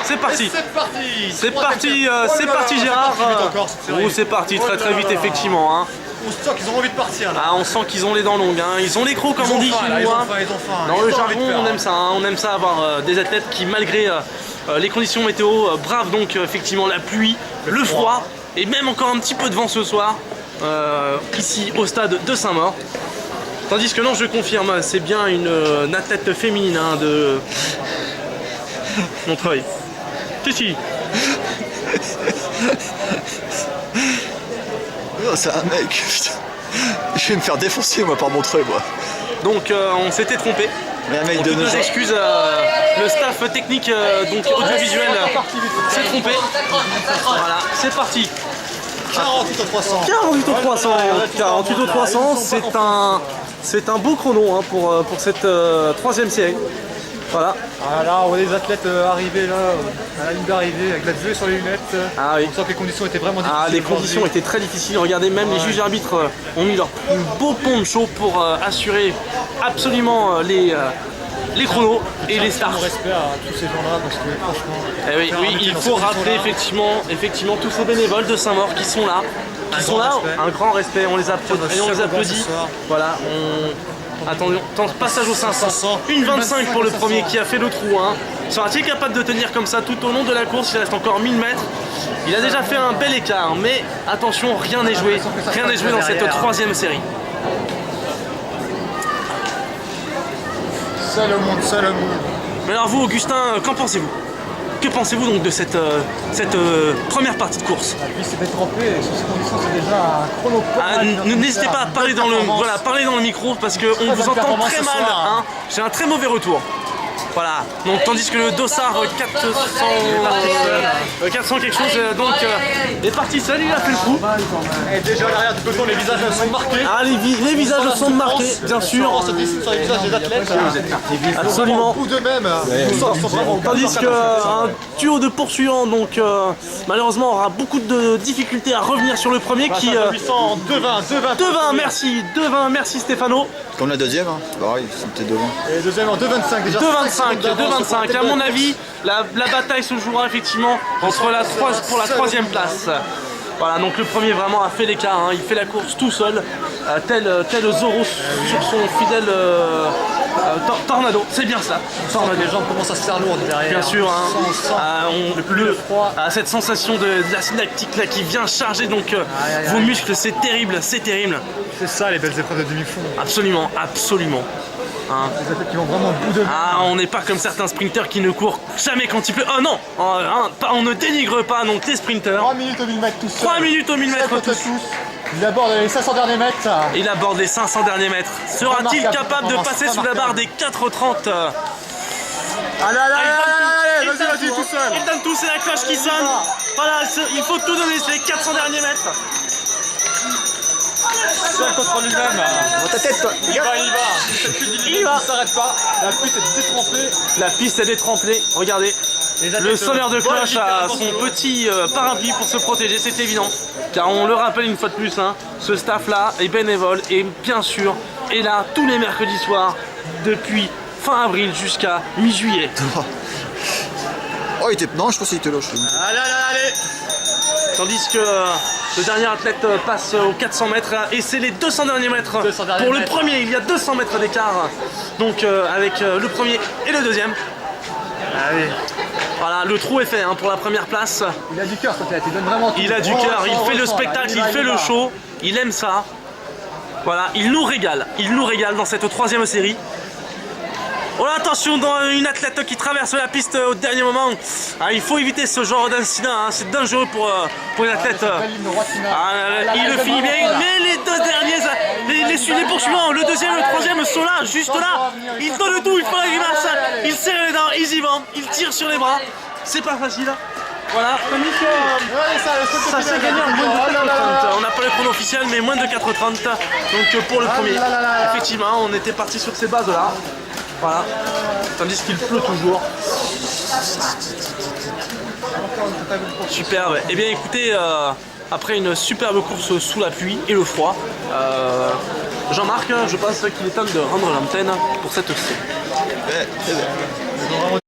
C'est parti. C'est parti Gérard. Oh, c'est parti très très vite effectivement. Hein. On sent qu'ils ont envie de partir là. Ah, on sent qu'ils ont les dents longues. Hein. Ils ont les crocs comme on dit chez nous. Dans le jargon, on aime ça. Hein. On aime ça avoir des athlètes qui malgré les conditions météo bravent donc effectivement la pluie, le froid et même encore un petit peu de vent ce soir ici au stade de Saint-Maur. Tandis que non, je confirme, c'est bien une athlète féminine hein, de Montreuil. Si. Oh, c'est un mec, putain. Je vais me faire défoncer moi par Montreuil moi. Donc on s'était trompé. Mais un mec de toutes nos excuses, le staff technique donc audiovisuel s'est trompé. Voilà, c'est parti. 48 au 300. 48 au 300. 48 au 300, c'est un beau chrono hein, pour cette troisième série. Voilà. Ah là, on voit les athlètes arriver là, à la ligne d'arrivée avec la buée sur les lunettes. Ah oui. On sent que les conditions étaient vraiment difficiles. Ah, les conditions étaient très difficiles. Regardez, même les juges arbitres ont mis leur plus beau poncho pour assurer absolument les chronos et les starts. Respect à tous ces gens-là parce que franchement. Eh oui, il faut rappeler effectivement tous ces bénévoles de Saint-Maur qui sont là. Un grand respect, on les applaudit. Voilà, attendons, passage au 500. 1,25 pour le premier qui a fait le trou. Hein. Sera-t-il capable de tenir comme ça tout au long de la course? Il reste encore 1000 mètres. Il a déjà fait un bel écart, mais attention, rien n'est joué. Rien n'est joué dans cette troisième série. Salomon. Mais alors vous, Augustin, qu'en pensez-vous? Que pensez-vous donc de cette première partie de course? La piste était trempée et sur ces conditions c'est déjà un chrono. N'hésitez pas à parler dans le micro parce qu'on vous entend très mal. Hein. J'ai un très mauvais retour. Voilà, donc tandis que le Dossard 400 quelque chose, donc est parti seul, il a fait le coup. Et déjà à l'arrière du peloton, les visages sont marqués. Ah, les visages sont marqués, bien sûr. On se dessine sur les visages des athlètes. Absolument. Ou d'eux-mêmes. Tandis qu'un duo de poursuivants, donc malheureusement aura beaucoup de difficultés à revenir sur le premier qui... 2,20, merci Stéphano. Comme la deuxième, hein. Pareil, c'était devant. Et deuxième en 2,25 déjà. 2,25. À mon avis, la bataille se jouera effectivement pour la troisième place. Voilà, donc le premier vraiment a fait l'écart, hein. Il fait la course tout seul, tel Zoro sur son fidèle Tornado, c'est bien ça. Les jambes commencent à se faire lourdes derrière. Bien sûr, hein. Le froid. Cette sensation de la lactique là qui vient charger donc vos muscles, c'est terrible, c'est terrible. C'est ça les belles épreuves de demi-fond. Absolument. Hein. Les athlètes qui vont vraiment au bout de... Ah, on n'est pas comme certains sprinteurs qui ne courent jamais quand il pleut. Oh non, on ne dénigre pas donc les sprinteurs. 3 minutes au 1000 mètres tous. 3 minutes au 1000 mètres tous. Il aborde les 500 derniers mètres. Il aborde les 500 derniers mètres. Sera-t-il capable de passer sous la barre des 4,30? Allez, vas-y, tout seul. Il donne tout, c'est la cloche qui sonne. Voilà, il faut tout donner, c'est les 400 derniers mètres. Seul contre lui-même. Dans ta tête, toi. Il va. Il s'arrête pas. La piste est détrempée. La piste est détrempée, regardez. Le sonneur de cloche a son petit parapluie pour se protéger, c'est évident. Car on le rappelle une fois de plus, hein, ce staff-là est bénévole et bien sûr est là tous les mercredis soirs depuis fin avril jusqu'à mi-juillet. Oh, il était... Non, je pense qu'il était là. Allez. Tandis que le dernier athlète passe aux 400 mètres et c'est les 200 derniers mètres pour le premier. Il y a 200 mètres d'écart donc avec le premier et le deuxième. Allez. Voilà, le trou est fait hein, pour la première place. Il a du cœur, il donne vraiment tout. Il a du cœur, il fait le spectacle, il fait le show, il aime ça. Voilà, il nous régale dans cette troisième série. Oh là, attention, dans une athlète qui traverse la piste au dernier moment. Ah, il faut éviter ce genre d'incident, hein. C'est dangereux pour une athlète. Il le finit bien, mais les deux derniers, les poursuivants, le deuxième et le troisième sont là, juste là. Ils donnent tout, il faut la grimace, ils serrent les dents, ils y vont, ils tirent sur les bras. C'est pas facile. Voilà, ça s'est gagné en moins de 4,30. On n'a pas le chrono officiel, mais moins de 4,30. Donc pour le premier, effectivement, on était parti sur ces bases-là. Voilà, tandis qu'il pleut toujours. Superbe. Eh bien écoutez, après une superbe course sous la pluie et le froid, Jean-Marc, je pense qu'il est temps de rendre l'antenne pour cette série.